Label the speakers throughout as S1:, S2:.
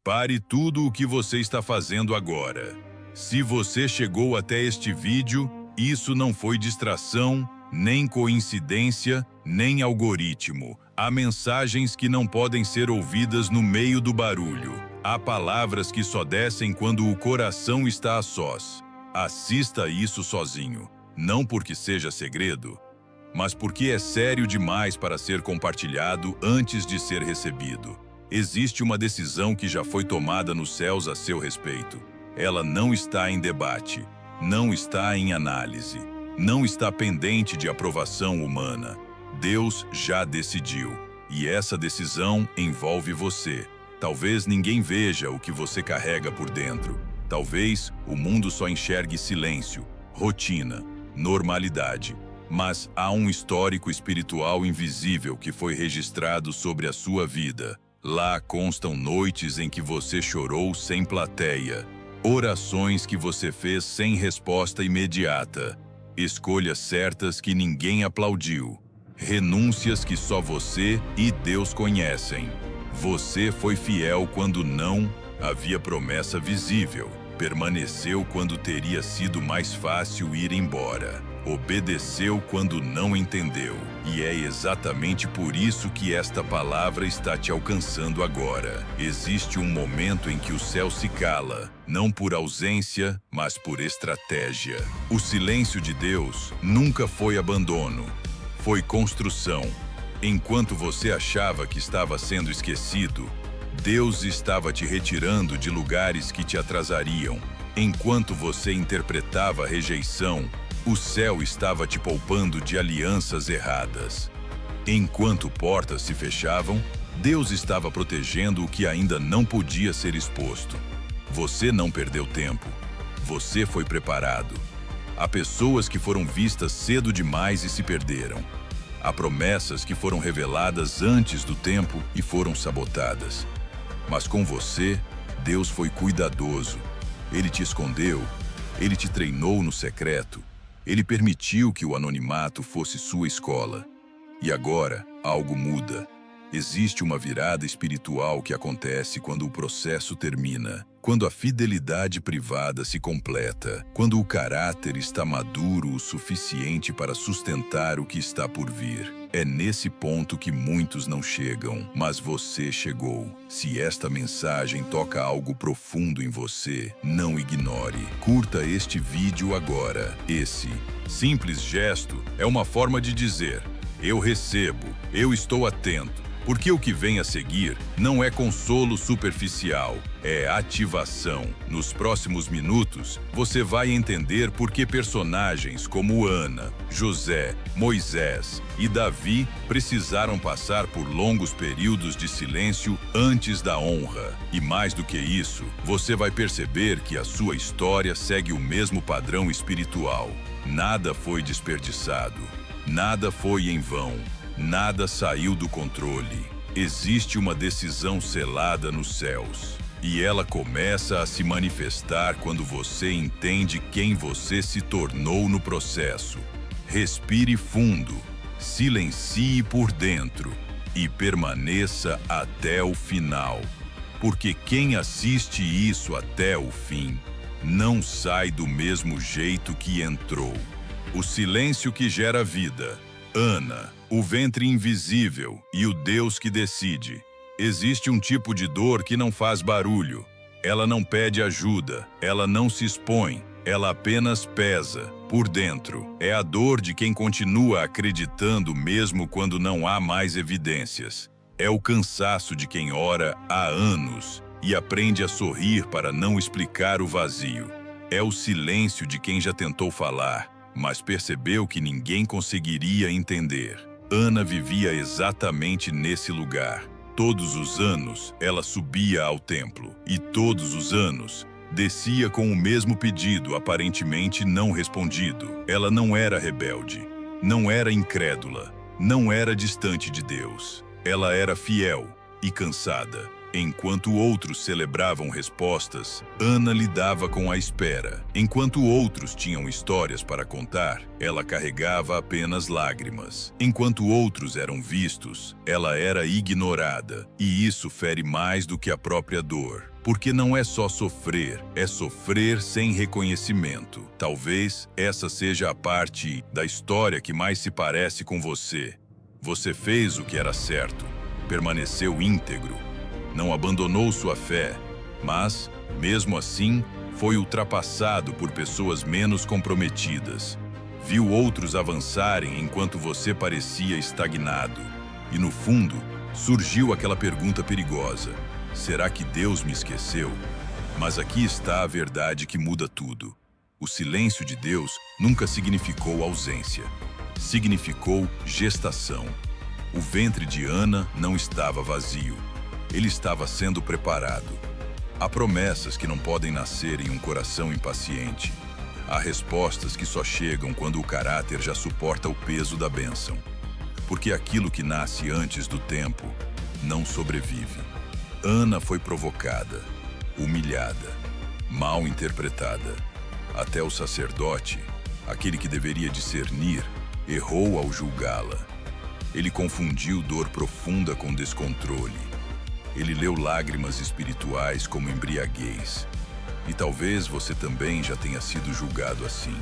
S1: Pare tudo o que você está fazendo agora. Se você chegou até este vídeo, isso não foi distração, nem coincidência, nem algoritmo. Há mensagens que não podem ser ouvidas no meio do barulho. Há palavras que só descem quando o coração está a sós. Assista isso sozinho, não porque seja segredo, mas porque é sério demais para ser compartilhado antes de ser recebido. Existe uma decisão que já foi tomada nos céus a seu respeito. Ela não está em debate, não está em análise, não está pendente de aprovação humana. Deus já decidiu, e essa decisão envolve você. Talvez ninguém veja o que você carrega por dentro. Talvez o mundo só enxergue silêncio, rotina, normalidade. Mas há um histórico espiritual invisível que foi registrado sobre a sua vida. Lá constam noites em que você chorou sem plateia, orações que você fez sem resposta imediata, escolhas certas que ninguém aplaudiu, renúncias que só você e Deus conhecem. Você foi fiel quando não havia promessa visível, permaneceu quando teria sido mais fácil ir embora, obedeceu quando não entendeu. E é exatamente por isso que esta palavra está te alcançando agora. Existe um momento em que o céu se cala, não por ausência, mas por estratégia. O silêncio de Deus nunca foi abandono, foi construção. Enquanto você achava que estava sendo esquecido, Deus estava te retirando de lugares que te atrasariam. Enquanto você interpretava a rejeição, o céu estava te poupando de alianças erradas. Enquanto portas se fechavam, Deus estava protegendo o que ainda não podia ser exposto. Você não perdeu tempo. Você foi preparado. Há pessoas que foram vistas cedo demais e se perderam. Há promessas que foram reveladas antes do tempo e foram sabotadas. Mas com você, Deus foi cuidadoso. Ele te escondeu, Ele te treinou no secreto, Ele permitiu que o anonimato fosse sua escola. E agora, algo muda. Existe uma virada espiritual que acontece quando o processo termina, quando a fidelidade privada se completa, quando o caráter está maduro o suficiente para sustentar o que está por vir. É nesse ponto que muitos não chegam, mas você chegou. Se esta mensagem toca algo profundo em você, não ignore. Curta este vídeo agora. Esse simples gesto é uma forma de dizer: eu recebo, eu estou atento. Porque o que vem a seguir não é consolo superficial, é ativação. Nos próximos minutos, você vai entender por que personagens como Ana, José, Moisés e Davi precisaram passar por longos períodos de silêncio antes da honra. E mais do que isso, você vai perceber que a sua história segue o mesmo padrão espiritual. Nada foi desperdiçado, nada foi em vão. Nada saiu do controle. Existe uma decisão selada nos céus. E ela começa a se manifestar quando você entende quem você se tornou no processo. Respire fundo, silencie por dentro e permaneça até o final. Porque quem assiste isso até o fim não sai do mesmo jeito que entrou. O silêncio que gera vida. Ana, o ventre invisível e o Deus que decide. Existe um tipo de dor que não faz barulho. Ela não pede ajuda, ela não se expõe, ela apenas pesa por dentro. É a dor de quem continua acreditando mesmo quando não há mais evidências. É o cansaço de quem ora há anos e aprende a sorrir para não explicar o vazio. É o silêncio de quem já tentou falar, mas percebeu que ninguém conseguiria entender. Ana vivia exatamente nesse lugar. Todos os anos, ela subia ao templo, e todos os anos, descia com o mesmo pedido aparentemente não respondido. Ela não era rebelde, não era incrédula, não era distante de Deus. Ela era fiel e cansada. Enquanto outros celebravam respostas, Ana lidava com a espera. Enquanto outros tinham histórias para contar, ela carregava apenas lágrimas. Enquanto outros eram vistos, ela era ignorada. E isso fere mais do que a própria dor. Porque não é só sofrer, é sofrer sem reconhecimento. Talvez essa seja a parte da história que mais se parece com você. Você fez o que era certo, permaneceu íntegro, não abandonou sua fé, mas, mesmo assim, foi ultrapassado por pessoas menos comprometidas. Viu outros avançarem enquanto você parecia estagnado. E no fundo, surgiu aquela pergunta perigosa: será que Deus me esqueceu? Mas aqui está a verdade que muda tudo. O silêncio de Deus nunca significou ausência. Significou gestação. O ventre de Ana não estava vazio. Ele estava sendo preparado. Há promessas que não podem nascer em um coração impaciente. Há respostas que só chegam quando o caráter já suporta o peso da bênção. Porque aquilo que nasce antes do tempo não sobrevive. Ana foi provocada, humilhada, mal interpretada. Até o sacerdote, aquele que deveria discernir, errou ao julgá-la. Ele confundiu dor profunda com descontrole. Ele leu lágrimas espirituais como embriaguez. E talvez você também já tenha sido julgado assim.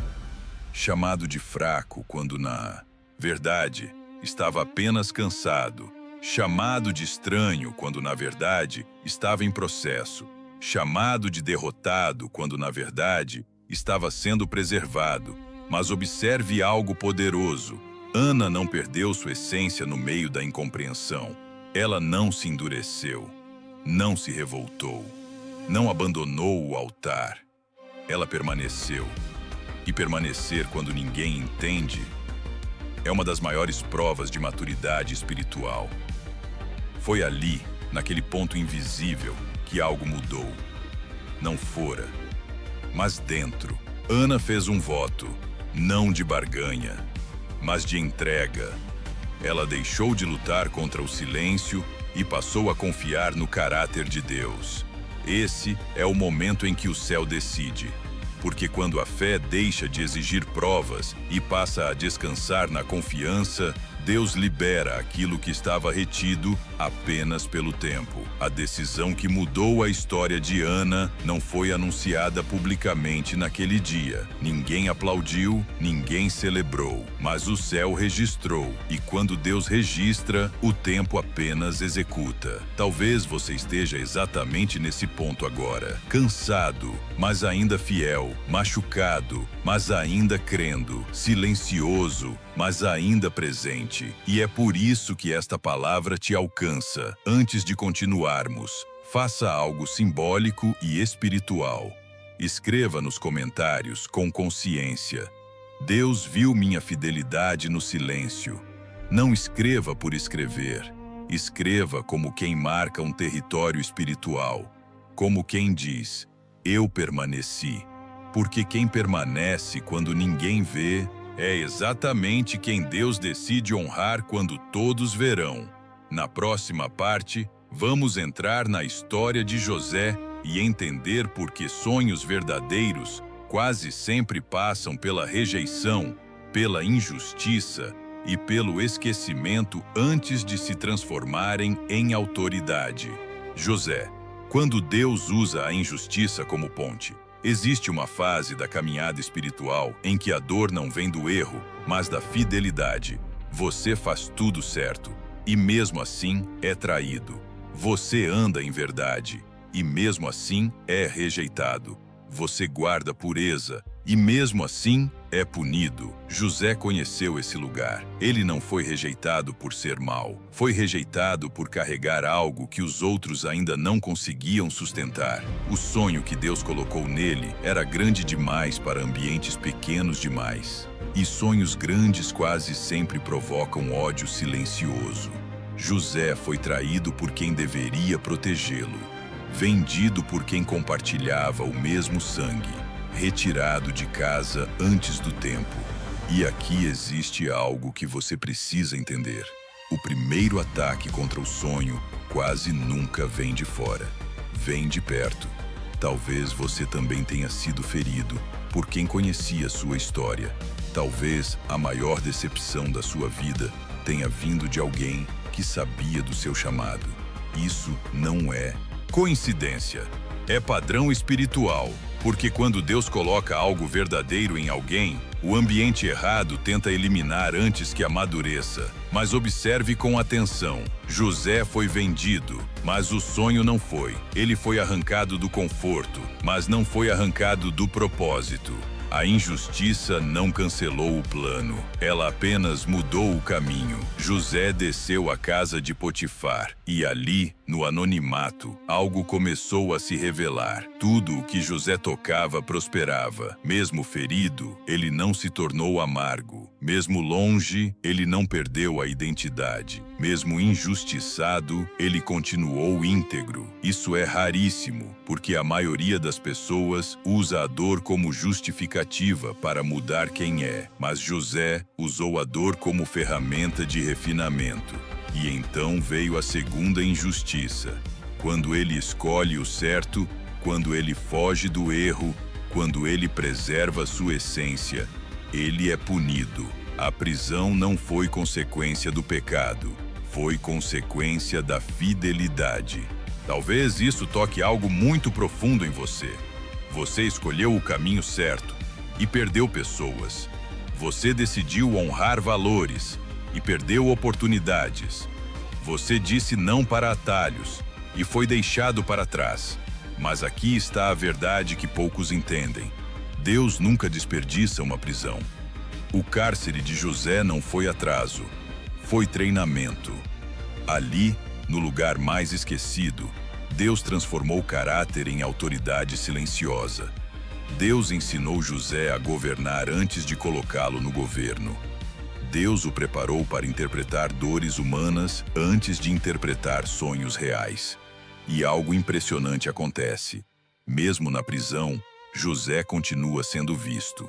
S1: Chamado de fraco quando, na verdade, estava apenas cansado. Chamado de estranho quando, na verdade, estava em processo. Chamado de derrotado quando, na verdade, estava sendo preservado. Mas observe algo poderoso. Ana não perdeu sua essência no meio da incompreensão. Ela não se endureceu, não se revoltou, não abandonou o altar. Ela permaneceu. E permanecer quando ninguém entende é uma das maiores provas de maturidade espiritual. Foi ali, naquele ponto invisível, que algo mudou. Não fora, mas dentro. Ana fez um voto, não de barganha, mas de entrega. Ela deixou de lutar contra o silêncio e passou a confiar no caráter de Deus. Esse é o momento em que o céu decide. Porque quando a fé deixa de exigir provas e passa a descansar na confiança, Deus libera aquilo que estava retido apenas pelo tempo. A decisão que mudou a história de Ana não foi anunciada publicamente naquele dia. Ninguém aplaudiu, ninguém celebrou, mas o céu registrou. E quando Deus registra, o tempo apenas executa. Talvez você esteja exatamente nesse ponto agora. Cansado, mas ainda fiel. Machucado, mas ainda crendo. Silencioso, mas ainda presente. E é por isso que esta palavra te alcança. Antes de continuarmos, faça algo simbólico e espiritual. Escreva nos comentários com consciência: Deus viu minha fidelidade no silêncio. Não escreva por escrever. Escreva como quem marca um território espiritual. Como quem diz: eu permaneci. Porque quem permanece quando ninguém vê é exatamente quem Deus decide honrar quando todos verão. Na próxima parte, vamos entrar na história de José e entender por que sonhos verdadeiros quase sempre passam pela rejeição, pela injustiça e pelo esquecimento antes de se transformarem em autoridade. José, quando Deus usa a injustiça como ponte, existe uma fase da caminhada espiritual em que a dor não vem do erro, mas da fidelidade. Você faz tudo certo e mesmo assim é traído. Você anda em verdade e mesmo assim é rejeitado. Você guarda pureza e mesmo assim é punido. José conheceu esse lugar. Ele não foi rejeitado por ser mau. Foi rejeitado por carregar algo que os outros ainda não conseguiam sustentar. O sonho que Deus colocou nele era grande demais para ambientes pequenos demais. E sonhos grandes quase sempre provocam ódio silencioso. José foi traído por quem deveria protegê-lo. Vendido por quem compartilhava o mesmo sangue. Retirado de casa antes do tempo. E aqui existe algo que você precisa entender. O primeiro ataque contra o sonho quase nunca vem de fora. Vem de perto. Talvez você também tenha sido ferido por quem conhecia sua história. Talvez a maior decepção da sua vida tenha vindo de alguém que sabia do seu chamado. Isso não é coincidência. É padrão espiritual, porque quando Deus coloca algo verdadeiro em alguém, o ambiente errado tenta eliminar antes que amadureça. Mas observe com atenção. José foi vendido, mas o sonho não foi. Ele foi arrancado do conforto, mas não foi arrancado do propósito. A injustiça não cancelou o plano, ela apenas mudou o caminho. José desceu à casa de Potifar e ali, no anonimato, algo começou a se revelar. Tudo o que José tocava prosperava. Mesmo ferido, ele não se tornou amargo. Mesmo longe, ele não perdeu a identidade. Mesmo injustiçado, ele continuou íntegro. Isso é raríssimo, porque a maioria das pessoas usa a dor como justificativa para mudar quem é. Mas José usou a dor como ferramenta de refinamento. E então veio a segunda injustiça. Quando ele escolhe o certo, quando ele foge do erro, quando ele preserva sua essência, ele é punido. A prisão não foi consequência do pecado, foi consequência da fidelidade. Talvez isso toque algo muito profundo em você. Você escolheu o caminho certo e perdeu pessoas. Você decidiu honrar valores e perdeu oportunidades. Você disse não para atalhos e foi deixado para trás. Mas aqui está a verdade que poucos entendem. Deus nunca desperdiça uma prisão. O cárcere de José não foi atraso, foi treinamento. Ali, no lugar mais esquecido, Deus transformou o caráter em autoridade silenciosa. Deus ensinou José a governar antes de colocá-lo no governo. Deus o preparou para interpretar dores humanas antes de interpretar sonhos reais. E algo impressionante acontece. Mesmo na prisão, José continua sendo visto.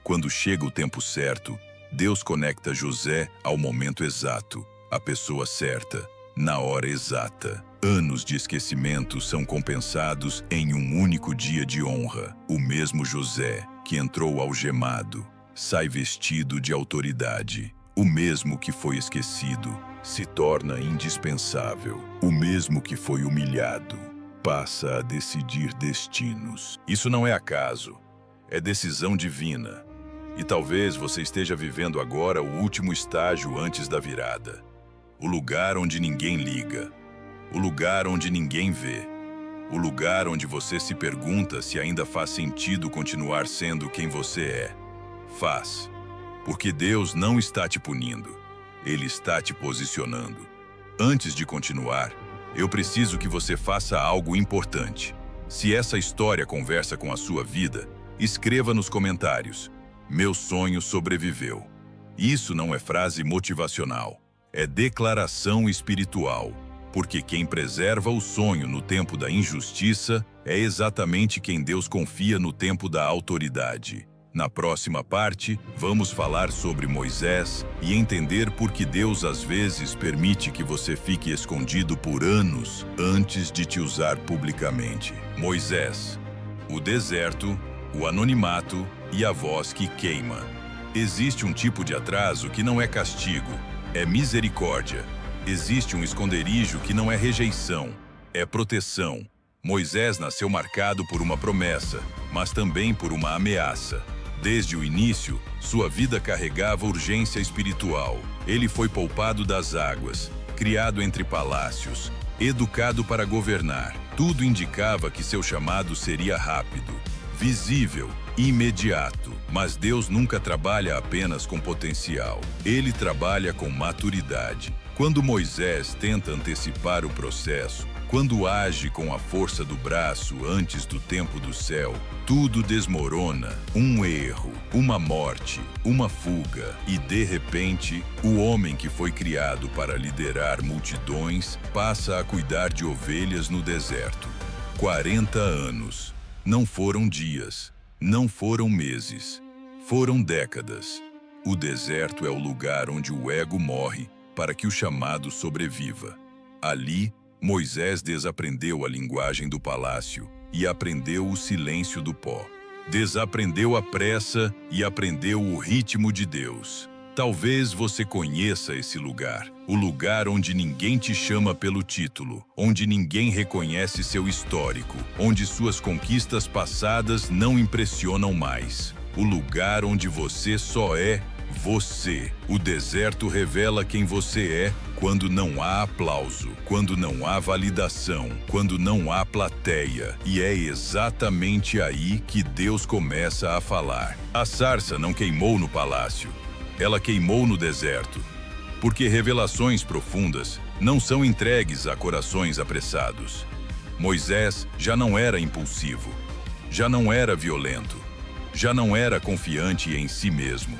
S1: Quando chega o tempo certo, Deus conecta José ao momento exato, à pessoa certa, na hora exata. Anos de esquecimento são compensados em um único dia de honra. O mesmo José, que entrou algemado, sai vestido de autoridade. O mesmo que foi esquecido se torna indispensável. O mesmo que foi humilhado passa a decidir destinos. Isso não é acaso, é decisão divina. E talvez você esteja vivendo agora o último estágio antes da virada. O lugar onde ninguém liga. O lugar onde ninguém vê. O lugar onde você se pergunta se ainda faz sentido continuar sendo quem você é. Faz. Porque Deus não está te punindo. Ele está te posicionando. Antes de continuar, eu preciso que você faça algo importante. Se essa história conversa com a sua vida, escreva nos comentários: "Meu sonho sobreviveu". Isso não é frase motivacional, é declaração espiritual. Porque quem preserva o sonho no tempo da injustiça é exatamente quem Deus confia no tempo da autoridade. Na próxima parte, vamos falar sobre Moisés e entender por que Deus às vezes permite que você fique escondido por anos antes de te usar publicamente. Moisés, o deserto, o anonimato e a voz que queima. Existe um tipo de atraso que não é castigo, é misericórdia. Existe um esconderijo que não é rejeição, é proteção. Moisés nasceu marcado por uma promessa, mas também por uma ameaça. Desde o início, sua vida carregava urgência espiritual. Ele foi poupado das águas, criado entre palácios, educado para governar. Tudo indicava que seu chamado seria rápido, visível, imediato. Mas Deus nunca trabalha apenas com potencial. Ele trabalha com maturidade. Quando Moisés tenta antecipar o processo, quando age com a força do braço antes do tempo do céu, tudo desmorona. Um erro, uma morte, uma fuga. E de repente, o homem que foi criado para liderar multidões passa a cuidar de ovelhas no deserto. 40 anos. Não foram dias, não foram meses, foram décadas. O deserto é o lugar onde o ego morre para que o chamado sobreviva. Ali, Moisés desaprendeu a linguagem do palácio e aprendeu o silêncio do pó. Desaprendeu a pressa e aprendeu o ritmo de Deus. Talvez você conheça esse lugar, o lugar onde ninguém te chama pelo título, onde ninguém reconhece seu histórico, onde suas conquistas passadas não impressionam mais. O lugar onde você só é você. O deserto revela quem você é quando não há aplauso, quando não há validação, quando não há plateia. E é exatamente aí que Deus começa a falar. A sarça não queimou no palácio. Ela queimou no deserto, porque revelações profundas não são entregues a corações apressados. Moisés já não era impulsivo, já não era violento, já não era confiante em si mesmo.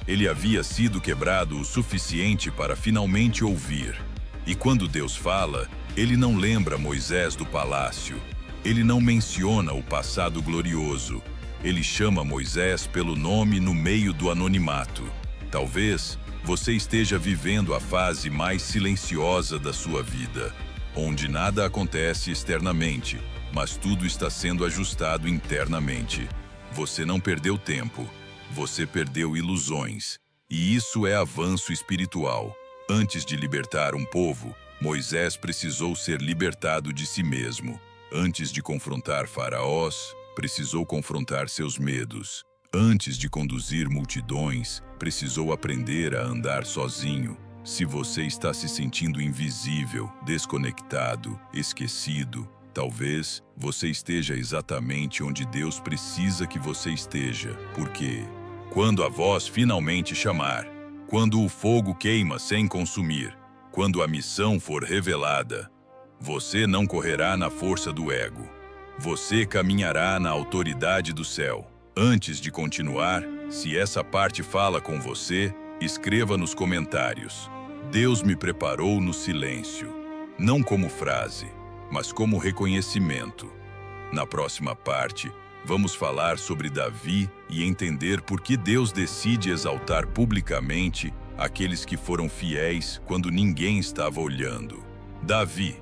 S1: Ele havia sido quebrado o suficiente para finalmente ouvir. E quando Deus fala, ele não lembra Moisés do palácio, ele não menciona o passado glorioso, ele chama Moisés pelo nome no meio do anonimato. Talvez você esteja vivendo a fase mais silenciosa da sua vida, onde nada acontece externamente, mas tudo está sendo ajustado internamente. Você não perdeu tempo, você perdeu ilusões. E isso é avanço espiritual. Antes de libertar um povo, Moisés precisou ser libertado de si mesmo. Antes de confrontar faraós, precisou confrontar seus medos. Antes de conduzir multidões, precisou aprender a andar sozinho. Se você está se sentindo invisível, desconectado, esquecido, talvez você esteja exatamente onde Deus precisa que você esteja. Porque, quando a voz finalmente chamar, quando o fogo queima sem consumir, quando a missão for revelada, você não correrá na força do ego. Você caminhará na autoridade do céu. Antes de continuar, se essa parte fala com você, escreva nos comentários: Deus me preparou no silêncio. Não como frase, mas como reconhecimento. Na próxima parte, vamos falar sobre Davi e entender por que Deus decide exaltar publicamente aqueles que foram fiéis quando ninguém estava olhando. Davi,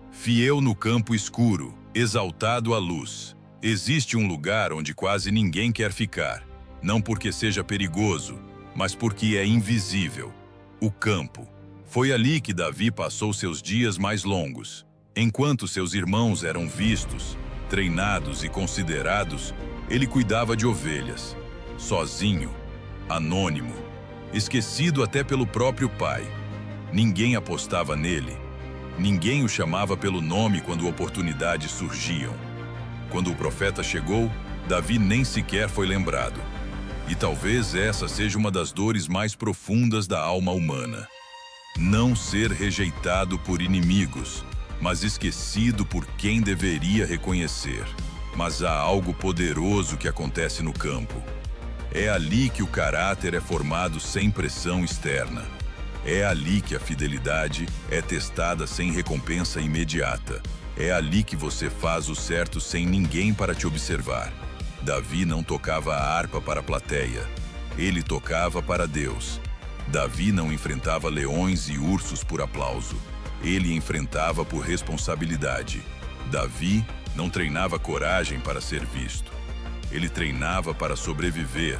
S1: fiel no campo escuro, exaltado à luz. Existe um lugar onde quase ninguém quer ficar, não porque seja perigoso, mas porque é invisível. O campo. Foi ali que Davi passou seus dias mais longos. Enquanto seus irmãos eram vistos, treinados e considerados, ele cuidava de ovelhas, sozinho, anônimo, esquecido até pelo próprio pai. Ninguém apostava nele, ninguém o chamava pelo nome quando oportunidades surgiam. Quando o profeta chegou, Davi nem sequer foi lembrado. E talvez essa seja uma das dores mais profundas da alma humana. Não ser rejeitado por inimigos, mas esquecido por quem deveria reconhecer. Mas há algo poderoso que acontece no campo. É ali que o caráter é formado sem pressão externa. É ali que a fidelidade é testada sem recompensa imediata. É ali que você faz o certo sem ninguém para te observar. Davi não tocava a harpa para a plateia. Ele tocava para Deus. Davi não enfrentava leões e ursos por aplauso. Ele enfrentava por responsabilidade. Davi não treinava coragem para ser visto. Ele treinava para sobreviver.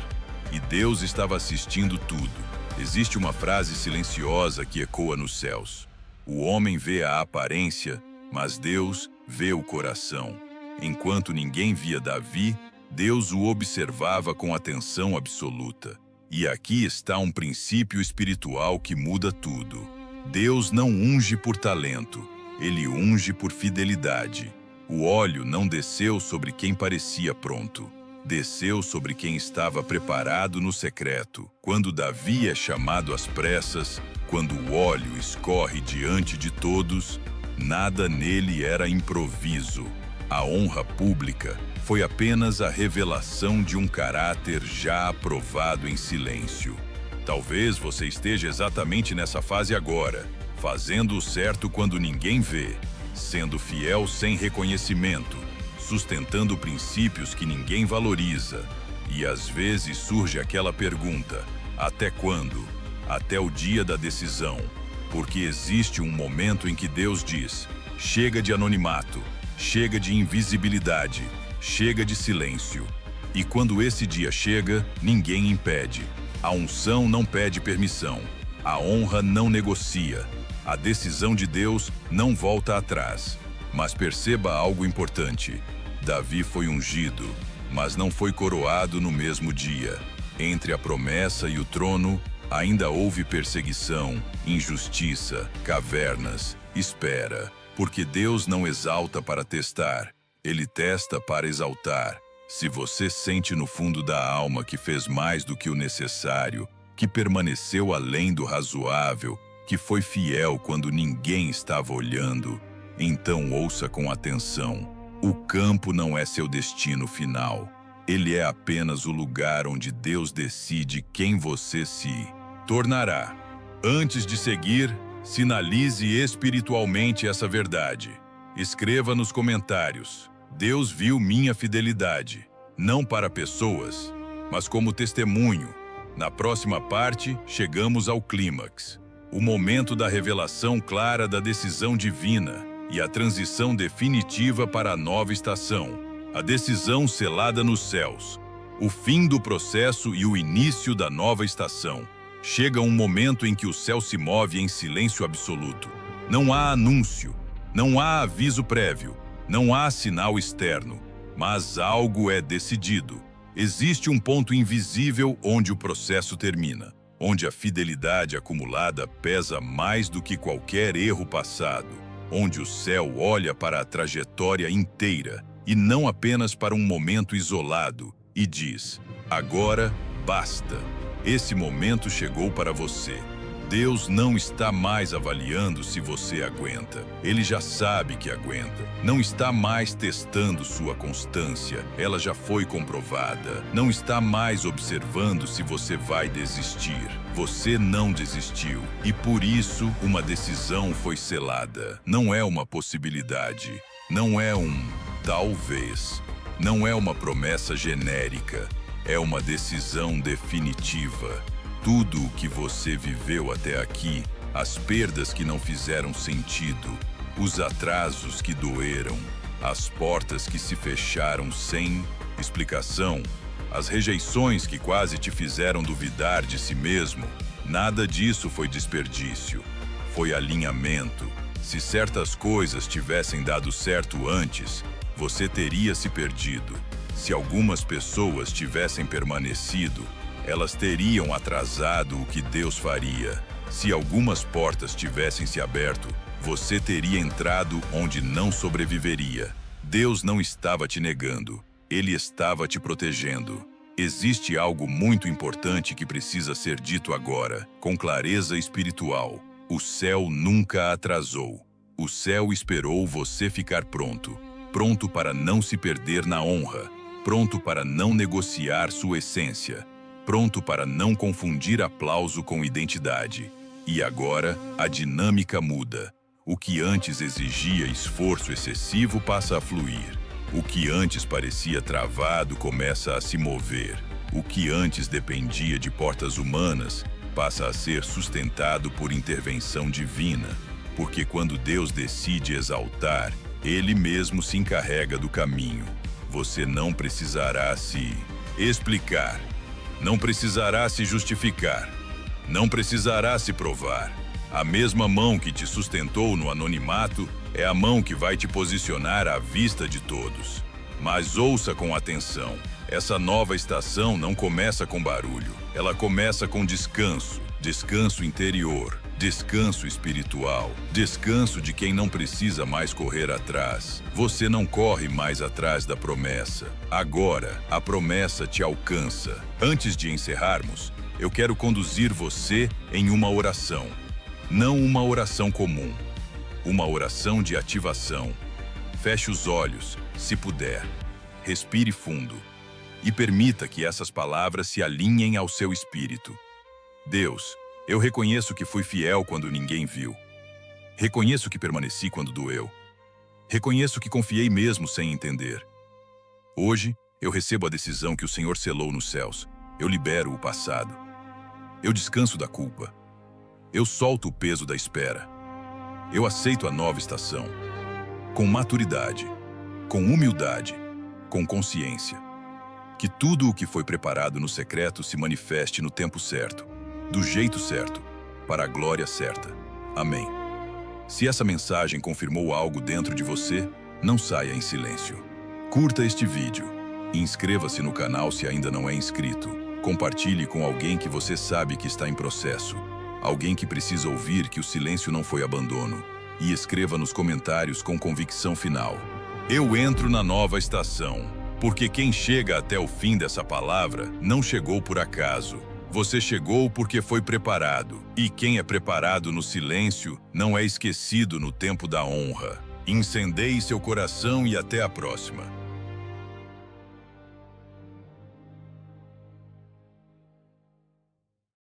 S1: E Deus estava assistindo tudo. Existe uma frase silenciosa que ecoa nos céus. O homem vê a aparência, mas Deus vê o coração. Enquanto ninguém via Davi, Deus o observava com atenção absoluta. E aqui está um princípio espiritual que muda tudo. Deus não unge por talento, ele unge por fidelidade. O óleo não desceu sobre quem parecia pronto. Desceu sobre quem estava preparado no secreto. Quando Davi é chamado às pressas, quando o óleo escorre diante de todos, nada nele era improviso. A honra pública foi apenas a revelação de um caráter já aprovado em silêncio. Talvez você esteja exatamente nessa fase agora, fazendo o certo quando ninguém vê, sendo fiel sem reconhecimento, sustentando princípios que ninguém valoriza. E às vezes surge aquela pergunta: até quando? Até o dia da decisão. Porque existe um momento em que Deus diz: chega de anonimato, chega de invisibilidade, chega de silêncio. E quando esse dia chega, ninguém impede. A unção não pede permissão. A honra não negocia. A decisão de Deus não volta atrás. Mas perceba algo importante. Davi foi ungido, mas não foi coroado no mesmo dia. Entre a promessa e o trono, ainda houve perseguição, injustiça, cavernas, espera. Porque Deus não exalta para testar, Ele testa para exaltar. Se você sente no fundo da alma que fez mais do que o necessário, que permaneceu além do razoável, que foi fiel quando ninguém estava olhando, então ouça com atenção. O campo não é seu destino final. Ele é apenas o lugar onde Deus decide quem você se tornará. Antes de seguir, sinalize espiritualmente essa verdade. Escreva nos comentários: Deus viu minha fidelidade, não para pessoas, mas como testemunho. Na próxima parte, chegamos ao clímax. O momento da revelação clara da decisão divina e a transição definitiva para a nova estação. A decisão selada nos céus. O fim do processo e o início da nova estação. Chega um momento em que o céu se move em silêncio absoluto. Não há anúncio, não há aviso prévio, não há sinal externo, mas algo é decidido. Existe um ponto invisível onde o processo termina, onde a fidelidade acumulada pesa mais do que qualquer erro passado, onde o céu olha para a trajetória inteira e não apenas para um momento isolado e diz: agora basta. Esse momento chegou para você. Deus não está mais avaliando se você aguenta. Ele já sabe que aguenta. Não está mais testando sua constância. Ela já foi comprovada. Não está mais observando se você vai desistir. Você não desistiu. E por isso, uma decisão foi selada. Não é uma possibilidade. Não é um talvez. Não é uma promessa genérica. É uma decisão definitiva. Tudo o que você viveu até aqui, as perdas que não fizeram sentido, os atrasos que doeram, as portas que se fecharam sem explicação, as rejeições que quase te fizeram duvidar de si mesmo, nada disso foi desperdício, foi alinhamento. Se certas coisas tivessem dado certo antes, você teria se perdido. Se algumas pessoas tivessem permanecido, elas teriam atrasado o que Deus faria. Se algumas portas tivessem se aberto, você teria entrado onde não sobreviveria. Deus não estava te negando, Ele estava te protegendo. Existe algo muito importante que precisa ser dito agora, com clareza espiritual. O céu nunca atrasou. O céu esperou você ficar pronto. Pronto para não se perder na honra. Pronto para não negociar sua essência. Pronto para não confundir aplauso com identidade. E agora, a dinâmica muda. O que antes exigia esforço excessivo passa a fluir. O que antes parecia travado começa a se mover. O que antes dependia de portas humanas passa a ser sustentado por intervenção divina. Porque quando Deus decide exaltar, Ele mesmo se encarrega do caminho. Você não precisará se explicar. Não precisará se justificar. Não precisará se provar. A mesma mão que te sustentou no anonimato é a mão que vai te posicionar à vista de todos. Mas ouça com atenção. Essa nova estação não começa com barulho. Ela começa com descanso. Descanso interior. Descanso espiritual. Descanso de quem não precisa mais correr atrás. Você não corre mais atrás da promessa. Agora, a promessa te alcança. Antes de encerrarmos, eu quero conduzir você em uma oração. Não uma oração comum. Uma oração de ativação. Feche os olhos, se puder. Respire fundo. E permita que essas palavras se alinhem ao seu espírito. Deus, eu reconheço que fui fiel quando ninguém viu. Reconheço que permaneci quando doeu. Reconheço que confiei mesmo sem entender. Hoje, eu recebo a decisão que o Senhor selou nos céus. Eu libero o passado. Eu descanso da culpa. Eu solto o peso da espera. Eu aceito a nova estação. Com maturidade, com humildade, com consciência. Que tudo o que foi preparado no secreto se manifeste no tempo certo, do jeito certo, para a glória certa. Amém. Se essa mensagem confirmou algo dentro de você, não saia em silêncio. Curta este vídeo e inscreva-se no canal se ainda não é inscrito. Compartilhe com alguém que você sabe que está em processo, alguém que precisa ouvir que o silêncio não foi abandono, e escreva nos comentários com convicção final: eu entro na nova estação, porque quem chega até o fim dessa palavra não chegou por acaso. Você chegou porque foi preparado, e quem é preparado no silêncio não é esquecido no tempo da honra. Incendeie seu coração e até a próxima.